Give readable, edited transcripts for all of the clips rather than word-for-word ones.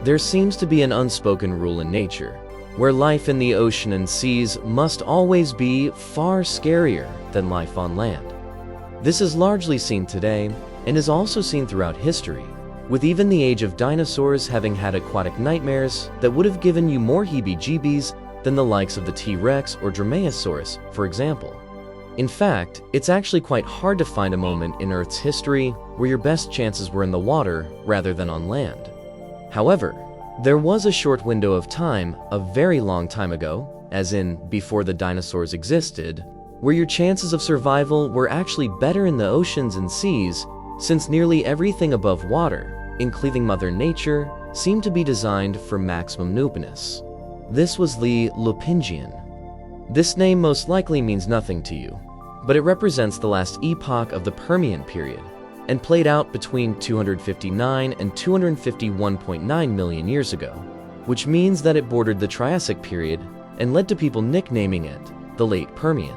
There seems to be an unspoken rule in nature, where life in the ocean and seas must always be far scarier than life on land. This is largely seen today, and is also seen throughout history, with even the age of dinosaurs having had aquatic nightmares that would have given you more heebie-jeebies than the likes of the T-Rex or Dromaeosaurus, for example. In fact, it's actually quite hard to find a moment in Earth's history where your best chances were in the water rather than on land. However, there was a short window of time, a very long time ago, as in before the dinosaurs existed, where your chances of survival were actually better in the oceans and seas, since nearly everything above water, including Mother Nature, seemed to be designed for maximum nupeness. This was the Lopingian. This name most likely means nothing to you, but it represents the last epoch of the Permian period, and played out between 259 and 251.9 million years ago, which means that it bordered the Triassic period and led to people nicknaming it the Late Permian.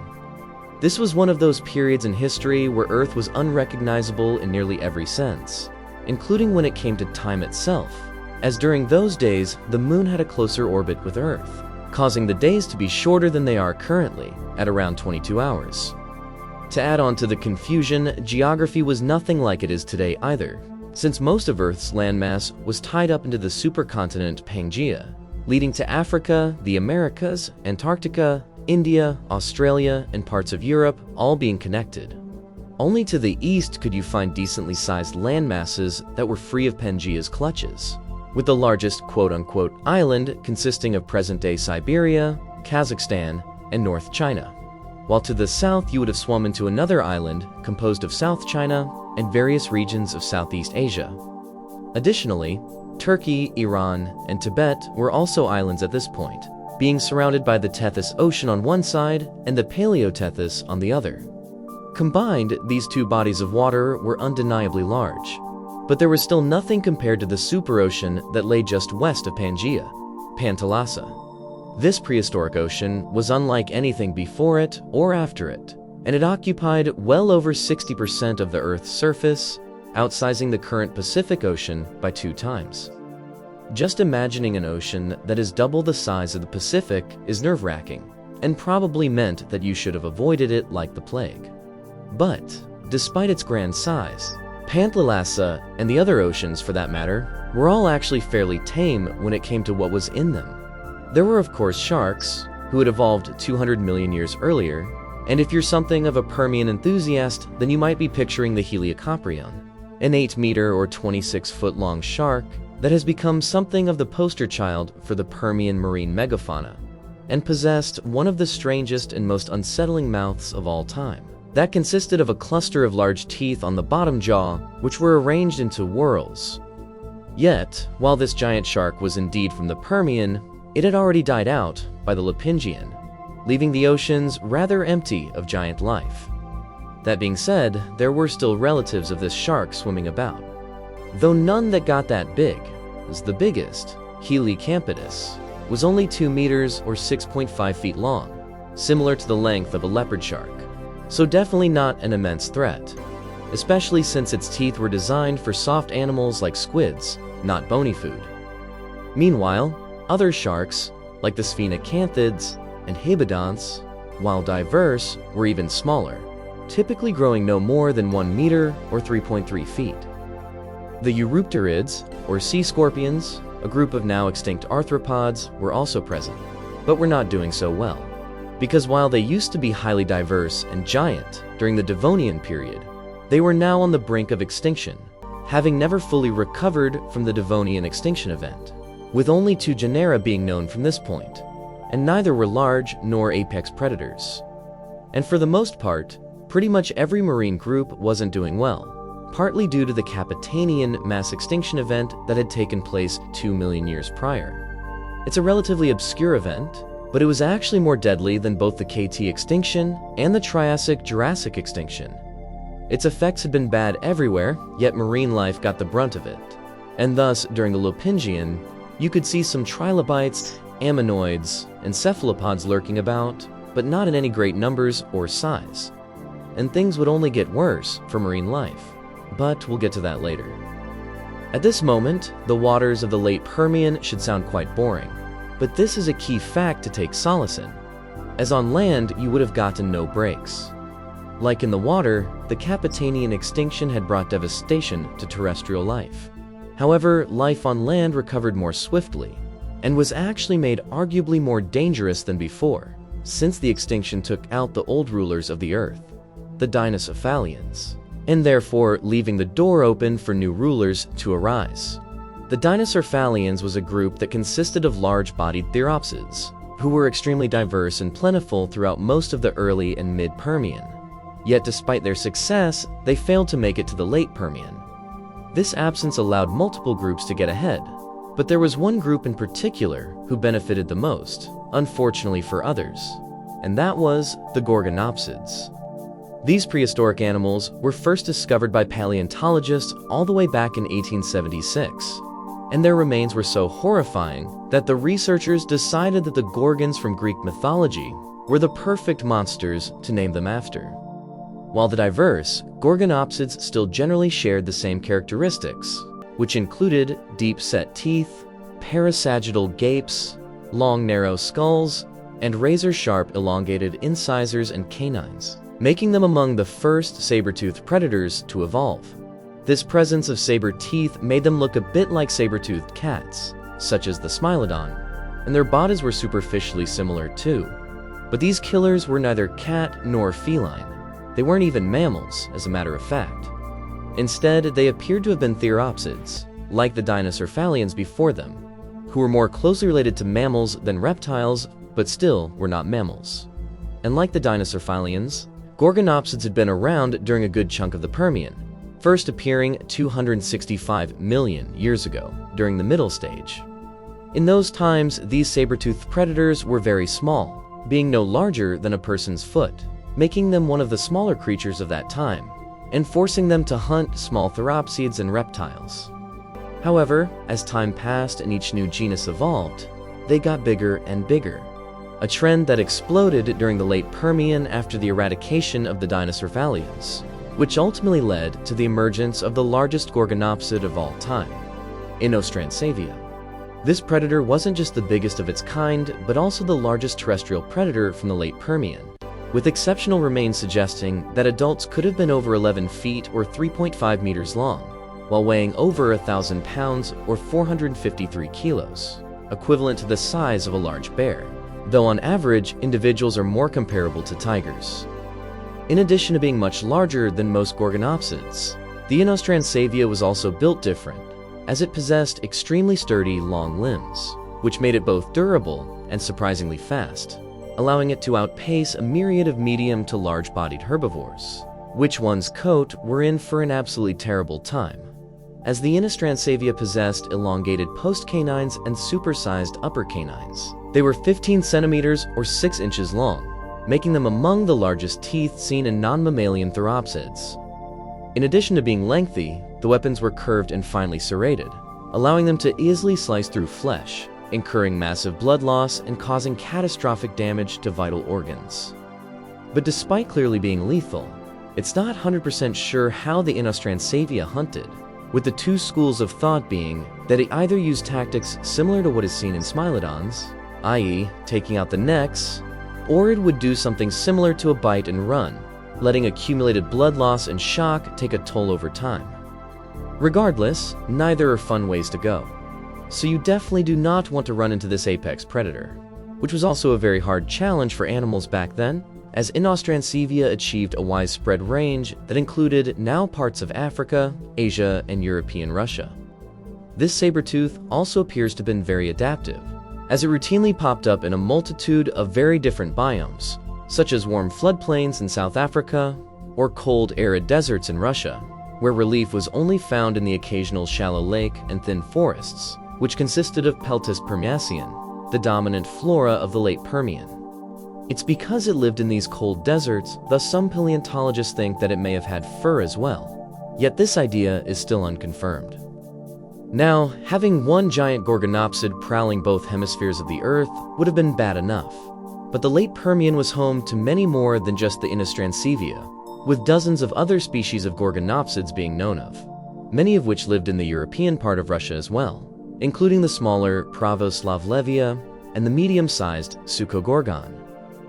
This was one of those periods in history where Earth was unrecognizable in nearly every sense, including when it came to time itself, as during those days the Moon had a closer orbit with Earth, causing the days to be shorter than they are currently, at around 22 hours. To add on to the confusion, geography was nothing like it is today either, since most of Earth's landmass was tied up into the supercontinent Pangaea, leading to Africa, the Americas, Antarctica, India, Australia, and parts of Europe all being connected. Only to the east could you find decently sized landmasses that were free of Pangaea's clutches, with the largest quote-unquote island consisting of present-day Siberia, Kazakhstan, and North China. While to the south you would have swum into another island composed of South China and various regions of Southeast Asia. Additionally, Turkey, Iran, and Tibet were also islands at this point, being surrounded by the Tethys Ocean on one side and the Paleotethys on the other. Combined, these two bodies of water were undeniably large, but there was still nothing compared to the superocean that lay just west of Pangaea, Panthalassa. This prehistoric ocean was unlike anything before it or after it, and it occupied well over 60% of the Earth's surface, outsizing the current Pacific Ocean by 2 times. Just imagining an ocean that is double the size of the Pacific is nerve-wracking, and probably meant that you should have avoided it like the plague. But, despite its grand size, Panthalassa, and the other oceans for that matter, were all actually fairly tame when it came to what was in them. There were of course sharks, who had evolved 200 million years earlier, and if you're something of a Permian enthusiast, then you might be picturing the Helicoprion, an 8-meter or 26-foot-long shark that has become something of the poster child for the Permian marine megafauna, and possessed one of the strangest and most unsettling mouths of all time. That consisted of a cluster of large teeth on the bottom jaw, which were arranged into whorls. Yet, while this giant shark was indeed from the Permian, it had already died out by the Lopingian, leaving the oceans rather empty of giant life. That being said, there were still relatives of this shark swimming about, though none that got that big, as the biggest, Helicampidus, was only 2 meters or 6.5 feet long, similar to the length of a leopard shark, so definitely not an immense threat, especially since its teeth were designed for soft animals like squids, not bony food. Meanwhile, other sharks, like the sphenacanthids and hebodonts, while diverse, were even smaller, typically growing no more than 1 meter or 3.3 feet. The Eurypterids, or sea scorpions, a group of now extinct arthropods, were also present, but were not doing so well, because while they used to be highly diverse and giant during the Devonian period, they were now on the brink of extinction, having never fully recovered from the Devonian extinction event, with only 2 genera being known from this point, and neither were large nor apex predators. And for the most part, pretty much every marine group wasn't doing well, partly due to the Capetanian mass extinction event that had taken place 2 million years prior. It's a relatively obscure event, but it was actually more deadly than both the KT extinction and the Triassic-Jurassic extinction. Its effects had been bad everywhere, yet marine life got the brunt of it, and thus, during the Lopingian, you could see some trilobites, ammonoids, and cephalopods lurking about, but not in any great numbers or size. And things would only get worse for marine life, but we'll get to that later. At this moment, the waters of the late Permian should sound quite boring, but this is a key fact to take solace in, as on land you would have gotten no breaks. Like in the water, the Capetanian extinction had brought devastation to terrestrial life. However, life on land recovered more swiftly, and was actually made arguably more dangerous than before, since the extinction took out the old rulers of the earth, the Dinocephalians, and therefore leaving the door open for new rulers to arise. The Dinocephalians was a group that consisted of large-bodied theropsids, who were extremely diverse and plentiful throughout most of the early and mid-Permian. Yet despite their success, they failed to make it to the late Permian. This absence allowed multiple groups to get ahead, but there was one group in particular who benefited the most, unfortunately for others, and that was the Gorgonopsids. These prehistoric animals were first discovered by paleontologists all the way back in 1876, and their remains were so horrifying that the researchers decided that the Gorgons from Greek mythology were the perfect monsters to name them after. While the diverse, Gorgonopsids still generally shared the same characteristics, which included deep-set teeth, parasagittal gapes, long narrow skulls, and razor-sharp elongated incisors and canines, making them among the first saber-toothed predators to evolve. This presence of saber teeth made them look a bit like saber-toothed cats, such as the Smilodon, and their bodies were superficially similar too. But these killers were neither cat nor feline. They weren't even mammals, as a matter of fact. Instead, they appeared to have been theropsids, like the Dinocephalians before them, who were more closely related to mammals than reptiles, but still were not mammals. And like the Dinocephalians, Gorgonopsids had been around during a good chunk of the Permian, first appearing 265 million years ago, during the Middle Stage. In those times, these saber-toothed predators were very small, being no larger than a person's foot, making them one of the smaller creatures of that time, and forcing them to hunt small theropsids and reptiles. However, as time passed and each new genus evolved, they got bigger and bigger, a trend that exploded during the late Permian after the eradication of the Dinocephalians, which ultimately led to the emergence of the largest Gorgonopsid of all time, Inostrancevia. This predator wasn't just the biggest of its kind, but also the largest terrestrial predator from the late Permian, with exceptional remains suggesting that adults could have been over 11 feet or 3.5 meters long, while weighing over 1,000 pounds or 453 kilos, equivalent to the size of a large bear, though on average, individuals are more comparable to tigers. In addition to being much larger than most Gorgonopsids, the Inostrancevia was also built different, as it possessed extremely sturdy, long limbs, which made it both durable and surprisingly fast, allowing it to outpace a myriad of medium to large-bodied herbivores, which one's coat were in for an absolutely terrible time, as the Inostrancevia possessed elongated postcanines and supersized upper canines. They were 15 centimeters or 6 inches long, making them among the largest teeth seen in non-mammalian theropsids. In addition to being lengthy, the weapons were curved and finely serrated, allowing them to easily slice through flesh, incurring massive blood loss and causing catastrophic damage to vital organs. But despite clearly being lethal, it's not 100% sure how the Inostrancevia hunted, with the two schools of thought being that it either used tactics similar to what is seen in Smilodons, i.e., taking out the necks, or it would do something similar to a bite and run, letting accumulated blood loss and shock take a toll over time. Regardless, neither are fun ways to go. So you definitely do not want to run into this apex predator, which was also a very hard challenge for animals back then, as Inostrancevia achieved a widespread range that included now parts of Africa, Asia, and European Russia. This saber-tooth also appears to have been very adaptive, as it routinely popped up in a multitude of very different biomes, such as warm floodplains in South Africa or cold, arid deserts in Russia, where relief was only found in the occasional shallow lake and thin forests, which consisted of Peltis permiaceae, the dominant flora of the late Permian. It's because it lived in these cold deserts, thus some paleontologists think that it may have had fur as well, yet this idea is still unconfirmed. Now, having one giant Gorgonopsid prowling both hemispheres of the Earth would have been bad enough, but the late Permian was home to many more than just the Inostrancevia, with dozens of other species of Gorgonopsids being known of. many of which lived in the European part of Russia as well, including the smaller Pravoslavlevia and the medium-sized Sukhogorgon,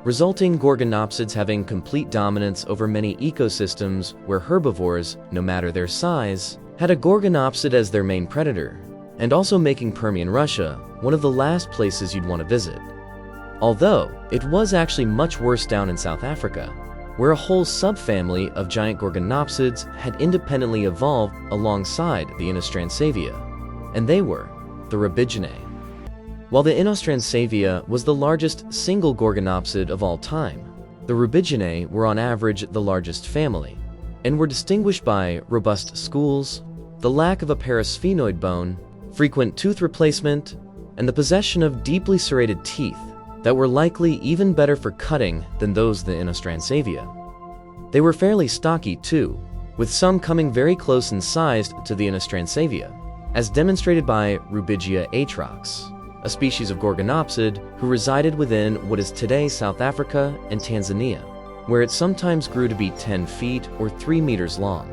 resulting Gorgonopsids having complete dominance over many ecosystems where herbivores, no matter their size, had a Gorgonopsid as their main predator, and also making Permian Russia one of the last places you'd want to visit. Although, it was actually much worse down in South Africa, where a whole subfamily of giant Gorgonopsids had independently evolved alongside the Inostrancavia, and they were the Rubiginae. While the Inostrancavia was the largest single Gorgonopsid of all time, the Rubiginae were on average the largest family, and were distinguished by robust schools, the lack of a parasphenoid bone, frequent tooth replacement, and the possession of deeply serrated teeth that were likely even better for cutting than those of the Inostrancavia. They were fairly stocky too, with some coming very close in size to the Inostrancavia, as demonstrated by Rubigia atrox, a species of Gorgonopsid who resided within what is today South Africa and Tanzania, where it sometimes grew to be 10 feet or 3 meters long.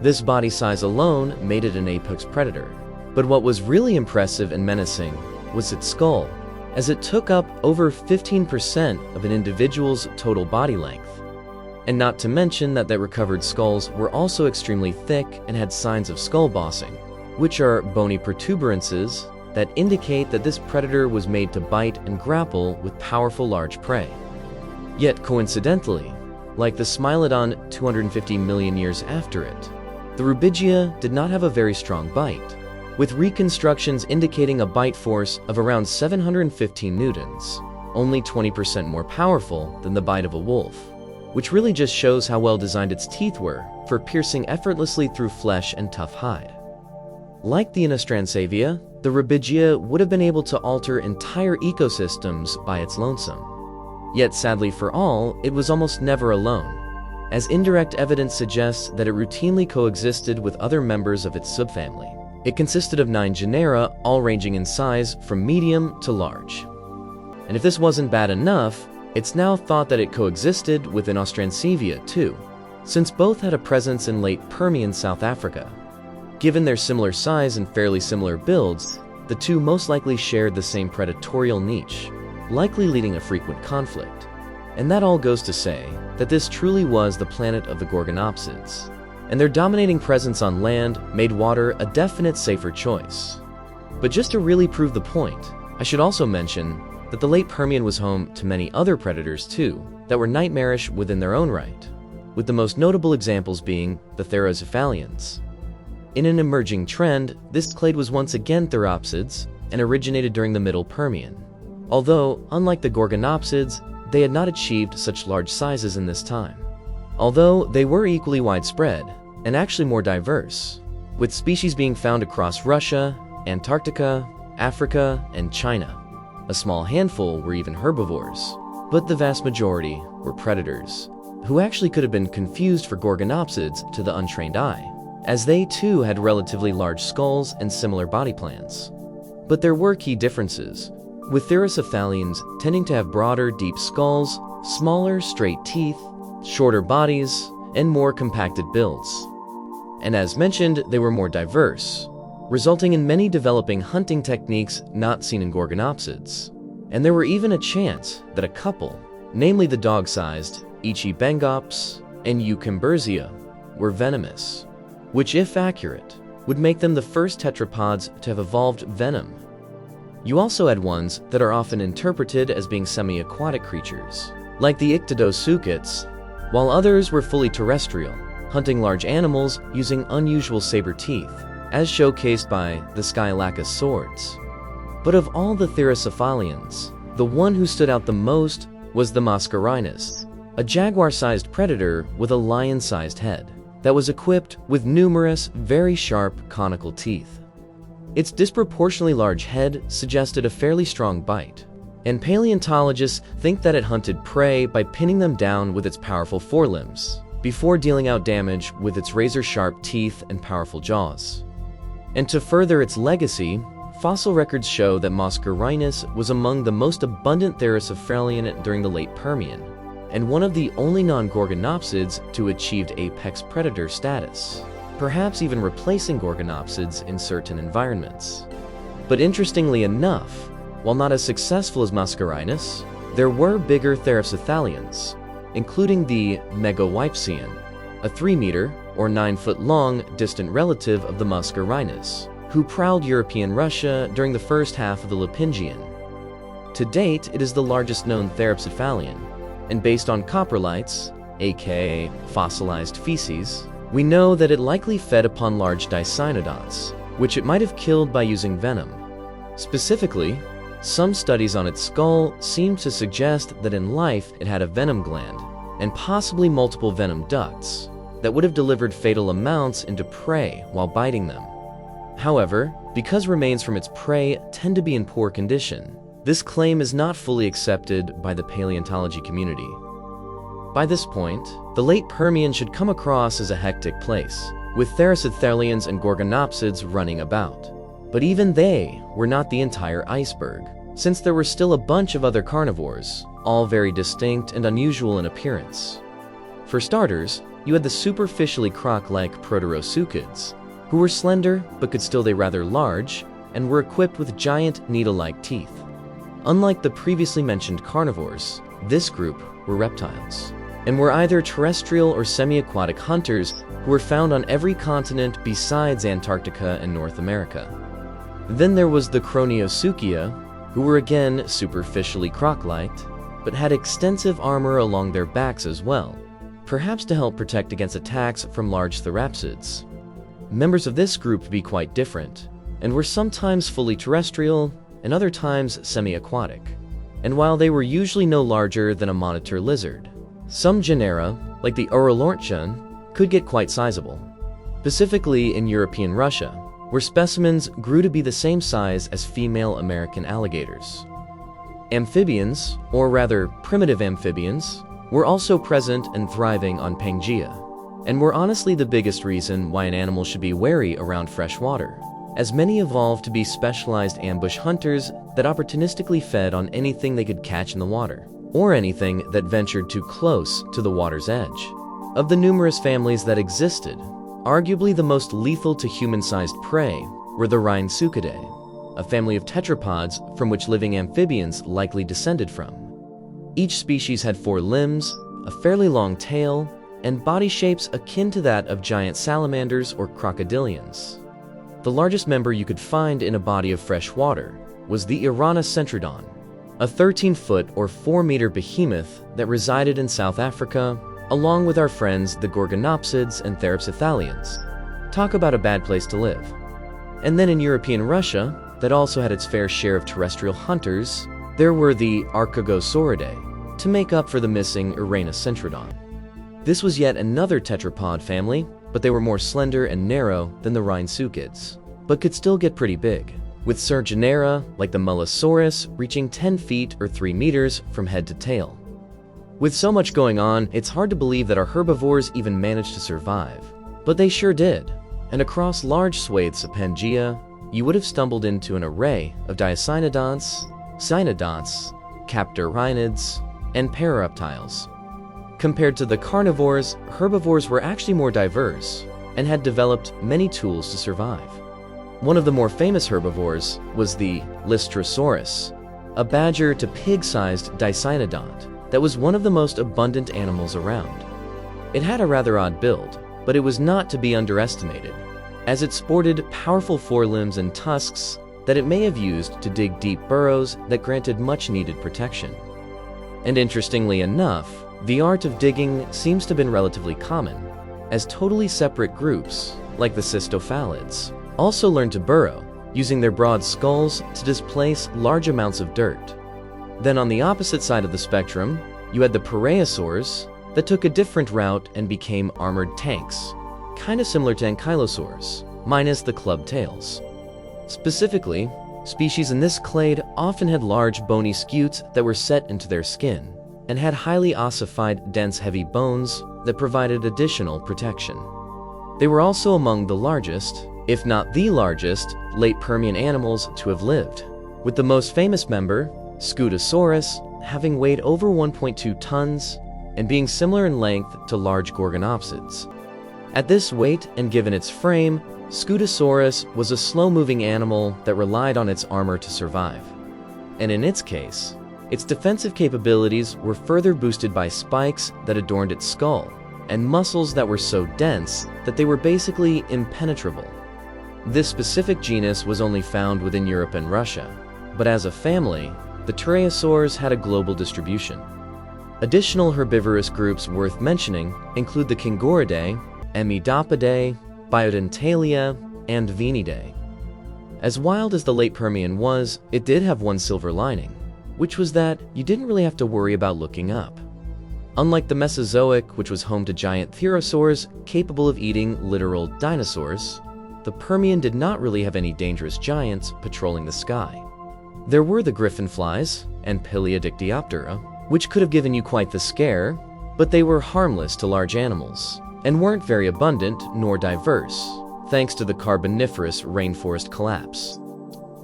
This body size alone made it an apex predator, but what was really impressive and menacing was its skull, as it took up over 15% of an individual's total body length. And not to mention that the recovered skulls were also extremely thick and had signs of skull bossing, which are bony protuberances that indicate that this predator was made to bite and grapple with powerful large prey. Yet coincidentally, like the Smilodon 250 million years after it, the Rubigia did not have a very strong bite, with reconstructions indicating a bite force of around 715 newtons, only 20% more powerful than the bite of a wolf, which really just shows how well designed its teeth were for piercing effortlessly through flesh and tough hide. Like the Inostrancavia, the Rubigia would have been able to alter entire ecosystems by its lonesome. Yet sadly for all, it was almost never alone, as indirect evidence suggests that it routinely coexisted with other members of its subfamily. It consisted of 9 genera, all ranging in size from medium to large. And if this wasn't bad enough, it's now thought that it coexisted with Inostrancavia too, since both had a presence in late Permian South Africa. Given their similar size and fairly similar builds, the two most likely shared the same predatorial niche, likely leading to frequent conflict. And that all goes to say that this truly was the planet of the Gorgonopsids, and their dominating presence on land made water a definite safer choice. But just to really prove the point, I should also mention that the late Permian was home to many other predators too that were nightmarish within their own right, with the most notable examples being the Therocephalians. In an emerging trend, this clade was once again Theropsids and originated during the Middle Permian, although, unlike the Gorgonopsids, they had not achieved such large sizes in this time. Although they were equally widespread, and actually more diverse, with species being found across Russia, Antarctica, Africa, and China. A small handful were even herbivores, but the vast majority were predators, who actually could have been confused for Gorgonopsids to the untrained eye, as they too had relatively large skulls and similar body plans. But there were key differences, with Therocephalians tending to have broader, deep skulls, smaller, straight teeth, shorter bodies, and more compacted builds. And as mentioned, they were more diverse, resulting in many developing hunting techniques not seen in Gorgonopsids. And there were even a chance that a couple, namely the dog-sized Ichibengops and Eucymberzia, were venomous, which, if accurate, would make them the first tetrapods to have evolved venom. You also had ones that are often interpreted as being semi-aquatic creatures, like the Ictodosukits, while others were fully terrestrial, hunting large animals using unusual saber teeth, as showcased by the Skylacus swords. But of all the Therocephalians, the one who stood out the most was the Mascarinus, a jaguar-sized predator with a lion-sized head that was equipped with numerous, very sharp, conical teeth. Its disproportionately large head suggested a fairly strong bite, and paleontologists think that it hunted prey by pinning them down with its powerful forelimbs, before dealing out damage with its razor-sharp teeth and powerful jaws. And to further its legacy, fossil records show that Mascarinus was among the most abundant Therocephalian during the late Permian, and one of the only non-Gorgonopsids to achieve apex predator status. perhaps even replacing Gorgonopsids in certain environments. But interestingly enough, while not as successful as Mascarinus, there were bigger Therapsithalians, including the Megaweipsian, a 3-meter or 9-foot long distant relative of the Mascarinus, who prowled European Russia during the first half of the Lipingian. To date, it is the largest known Therapsiphalian, and based on coprolites, aka fossilized feces, we know that it likely fed upon large dicynodonts, which it might have killed by using venom. Specifically, some studies on its skull seem to suggest that in life it had a venom gland, and possibly multiple venom ducts, that would have delivered fatal amounts into prey while biting them. However, because remains from its prey tend to be in poor condition, this claim is not fully accepted by the paleontology community. By this point, the late Permian should come across as a hectic place, with Therapsithalians and Gorgonopsids running about. But even they were not the entire iceberg, since there were still a bunch of other carnivores, all very distinct and unusual in appearance. For starters, you had the superficially croc-like Proterosuchids, who were slender but could still be rather large, and were equipped with giant needle-like teeth. Unlike the previously mentioned carnivores, this group were reptiles, and were either terrestrial or semi-aquatic hunters who were found on every continent besides Antarctica and North America. Then there was the Croniosuchia, who were again superficially croc-like, but had extensive armor along their backs as well, perhaps to help protect against attacks from large therapsids. Members of this group would be quite different, and were sometimes fully terrestrial and other times semi-aquatic. And while they were usually no larger than a monitor lizard, some genera, like the Urolorntian, could get quite sizable. Specifically in European Russia, where specimens grew to be the same size as female American alligators. Amphibians, or rather primitive amphibians, were also present and thriving on Pangaea, and were honestly the biggest reason why an animal should be wary around fresh water, as many evolved to be specialized ambush hunters that opportunistically fed on anything they could catch in the water, or anything that ventured too close to the water's edge. Of the numerous families that existed, arguably the most lethal to human-sized prey were the Rhynsuchidae, a family of tetrapods from which living amphibians likely descended from. Each species had 4 limbs, a fairly long tail, and body shapes akin to that of giant salamanders or crocodilians. The largest member you could find in a body of fresh water was the Iranoscentrodon, a 13-foot or 4-meter behemoth that resided in South Africa, along with our friends the Gorgonopsids and Therapsithalians. Talk about a bad place to live. And then in European Russia, that also had its fair share of terrestrial hunters, there were the Archagosauridae, to make up for the missing Iranoscentrodon. This was yet another tetrapod family, but they were more slender and narrow than the Rhynsuchids, but could still get pretty big, with certain genera, like the Mollosaurus, reaching 10 feet or 3 meters from head to tail. With so much going on, it's hard to believe that our herbivores even managed to survive. But they sure did, and across large swathes of Pangaea, you would have stumbled into an array of Diacynodonts, Cynodonts, Captorhinids, and Parareptiles. Compared to the carnivores, herbivores were actually more diverse and had developed many tools to survive. One of the more famous herbivores was the Lystrosaurus, a badger to pig-sized Dicynodont that was one of the most abundant animals around. It had a rather odd build, but it was not to be underestimated, as it sported powerful forelimbs and tusks that it may have used to dig deep burrows that granted much-needed protection. And interestingly enough, the art of digging seems to have been relatively common, as totally separate groups, like the Cystophalids, also learned to burrow, using their broad skulls to displace large amounts of dirt. Then on the opposite side of the spectrum, you had the Paraeosaurs that took a different route and became armored tanks, kind of similar to Ankylosaurs, minus the club tails. Specifically, species in this clade often had large bony scutes that were set into their skin, and had highly ossified, dense, heavy bones that provided additional protection. They were also among the largest, if not the largest, late Permian animals to have lived, with the most famous member, Scutosaurus, having weighed over 1.2 tons and being similar in length to large Gorgonopsids. At this weight and given its frame, Scutosaurus was a slow-moving animal that relied on its armor to survive. And in its case, its defensive capabilities were further boosted by spikes that adorned its skull and muscles that were so dense that they were basically impenetrable. This specific genus was only found within Europe and Russia, but as a family, the Turaeosaurs had a global distribution. Additional herbivorous groups worth mentioning include the Kingoridae, Hemidopidae, Biodentalia, and Venidae. As wild as the late Permian was, it did have one silver lining, which was that you didn't really have to worry about looking up. Unlike the Mesozoic, which was home to giant therosaurs capable of eating literal dinosaurs, the Permian did not really have any dangerous giants patrolling the sky. There were the griffin flies and Piliodictyoptera, which could have given you quite the scare, but they were harmless to large animals and weren't very abundant nor diverse, thanks to the Carboniferous rainforest collapse.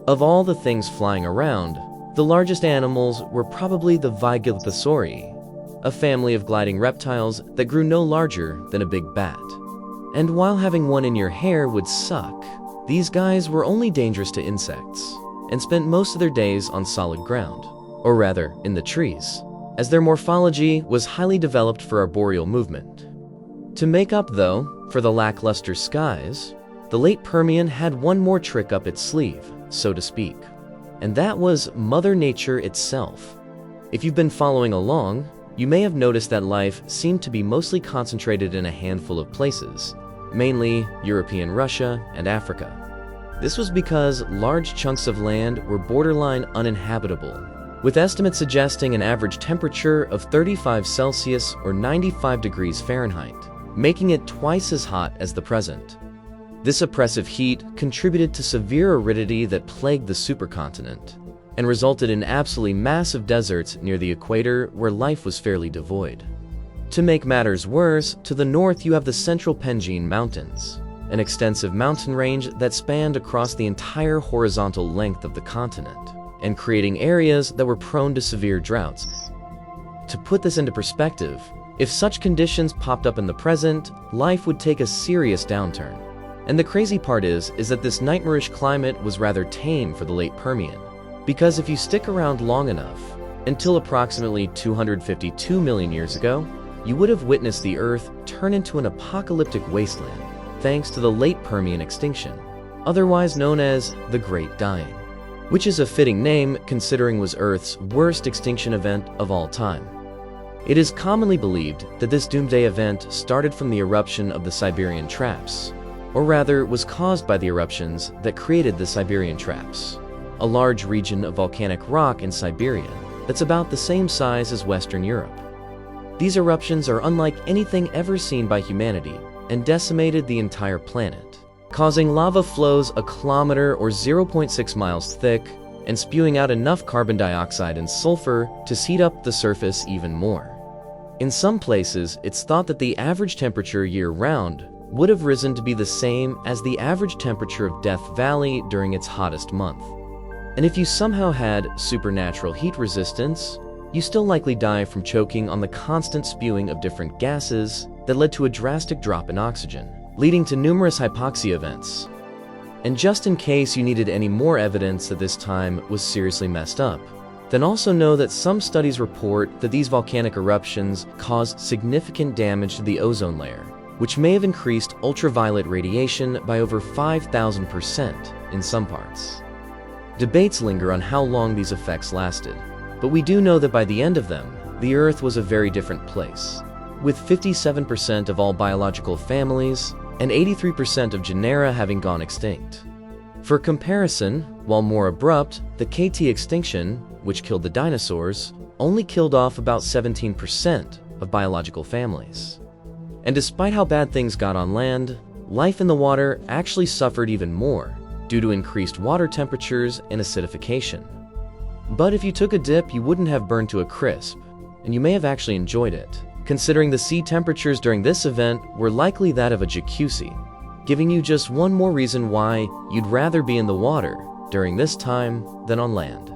Of all the things flying around, the largest animals were probably the Vigilthosauri, a family of gliding reptiles that grew no larger than a big bat. And while having one in your hair would suck, these guys were only dangerous to insects and spent most of their days on solid ground, or rather, in the trees, as their morphology was highly developed for arboreal movement. To make up, though, for the lackluster skies, the late Permian had one more trick up its sleeve, so to speak, and that was Mother Nature itself. If you've been following along, you may have noticed that life seemed to be mostly concentrated in a handful of places, mainly European Russia and Africa. This was because large chunks of land were borderline uninhabitable, with estimates suggesting an average temperature of 35 Celsius or 95 degrees Fahrenheit, making it twice as hot as the present. This oppressive heat contributed to severe aridity that plagued the supercontinent and resulted in absolutely massive deserts near the equator where life was fairly devoid. To make matters worse, to the north you have the Central Pengine Mountains, an extensive mountain range that spanned across the entire horizontal length of the continent, and creating areas that were prone to severe droughts. To put this into perspective, if such conditions popped up in the present, life would take a serious downturn. And the crazy part is that this nightmarish climate was rather tame for the late Permian, because if you stick around long enough, until approximately 252 million years ago, you would have witnessed the Earth turn into an apocalyptic wasteland, thanks to the late Permian extinction, otherwise known as the Great Dying, which is a fitting name considering was Earth's worst extinction event of all time. It is commonly believed that this doomsday event started from the eruption of the Siberian Traps, or rather was caused by the eruptions that created the Siberian Traps, a large region of volcanic rock in Siberia that's about the same size as Western Europe. These eruptions are unlike anything ever seen by humanity and decimated the entire planet, causing lava flows a kilometer or 0.6 miles thick and spewing out enough carbon dioxide and sulfur to heat up the surface even more. In some places, it's thought that the average temperature year-round would have risen to be the same as the average temperature of Death Valley during its hottest month. And if you somehow had supernatural heat resistance, you still likely die from choking on the constant spewing of different gases that led to a drastic drop in oxygen, leading to numerous hypoxia events. And just in case you needed any more evidence that this time was seriously messed up, then also know that some studies report that these volcanic eruptions caused significant damage to the ozone layer, which may have increased ultraviolet radiation by over 5,000% in some parts. Debates linger on how long these effects lasted, but we do know that by the end of them, the Earth was a very different place, with 57% of all biological families and 83% of genera having gone extinct. For comparison, while more abrupt, the KT extinction, which killed the dinosaurs, only killed off about 17% of biological families. And despite how bad things got on land, life in the water actually suffered even more due to increased water temperatures and acidification. But if you took a dip, you wouldn't have burned to a crisp, and you may have actually enjoyed it, considering the sea temperatures during this event were likely that of a jacuzzi, giving you just one more reason why you'd rather be in the water during this time than on land.